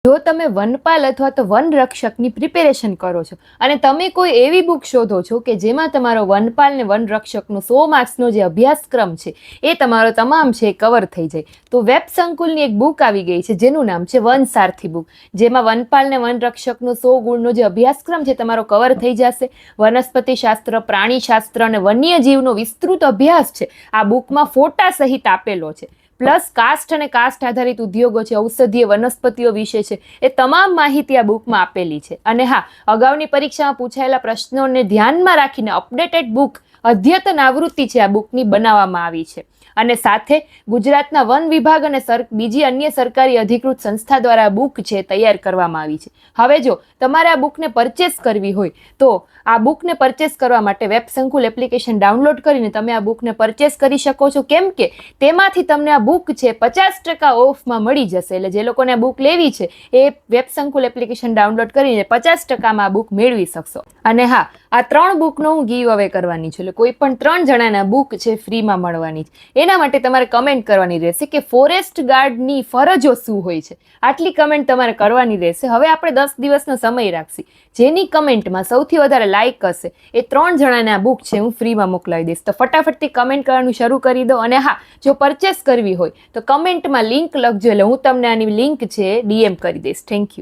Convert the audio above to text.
જો તમે વનપાલ અથવા તો વન રક્ષકની પ્રિપેરેશન કરો છો અને તમે કોઈ એવી બુક શોધો છો કે જેમાં તમારો વનપાલ ને વન રક્ષકનો 100 માર્ક્સનો જે અભ્યાસક્રમ છે એ તમારો તમામ છે કવર થઈ જાય, તો વેબ સંકુલની એક બુક આવી ગઈ છે જેનું નામ છે વન સારથી બુક, જેમાં વનપાલ ને વન રક્ષકનો 100 ગુણનો જે અભ્યાસક્રમ છે તમારો કવર થઈ જશે. વનસ્પતિ શાસ્ત્ર, પ્રાણી શાસ્ત્ર અને વન્યજીવનો વિસ્તૃત અભ્યાસ છે આ બુકમાં ફોટા સહિત આપેલો છે. પ્લસ કાસ્ટ અને કાસ્ટ આધારિત ઉદ્યોગો છે, ઔષધીય વનસ્પતિઓ વિશે છે, એ તમામ માહિતી આ બુકમાં આપેલી છે. અને હા, અગાઉની પરીક્ષામાં પૂછાયેલા પ્રશ્નોને ધ્યાનમાં રાખીને અપડેટેડ બુક, અદ્યતન આવૃત્તિ છે આ બુકની બનાવવામાં આવી છે. અને સાથે ગુજરાતના વન વિભાગ અને બીજી અન્ય સરકારી અધિકૃત સંસ્થા દ્વારા આ બુક છે તૈયાર કરવામાં આવી છે. હવે જો તમારે આ બુકને પરચેસ કરવી હોય તો આ બુકને પરચેસ કરવા માટે વેબ સંકુલ એપ્લિકેશન ડાઉનલોડ કરીને તમે આ બુકને પરચેસ કરી શકો છો, કેમ કે તેમાંથી તમને આ બુક છે 50% ઓફમાં મળી જશે. એટલે જે લોકોને આ બુક લેવી છે એ વેબ સંકુલ એપ્લિકેશન ડાઉનલોડ કરીને 50%માં આ બુક મેળવી શકશો. અને હા, આ 3 બુકનો હું ગીવ અવે કરવાની છું, એટલે કોઈ પણ 3 જણાના બુક છે ફ્રીમાં મળવાની છે. એના માટે તમારે કમેન્ટ કરવાની રહેશે કે ફોરેસ્ટ ગાર્ડની ફરજો શું હોય છે. આટલી કમેન્ટ તમારે કરવાની રહેશે. હવે આપણે 10 દિવસનો સમય રાખશી. જેની કમેન્ટમાં સૌથી વધારે લાઈક હશે એ 3 જણાને આ બુક છે હું ફ્રીમાં મોકલાવી દઈશ. તો ફટાફટથી કમેન્ટ કરવાનું શરૂ કરી દો. અને હા, જો પરચેસ કરવી હોય તો કમેન્ટમાં લિંક લખજો, એટલે હું તમને આની લિંક છે DM કરી દઈશ. Thank you.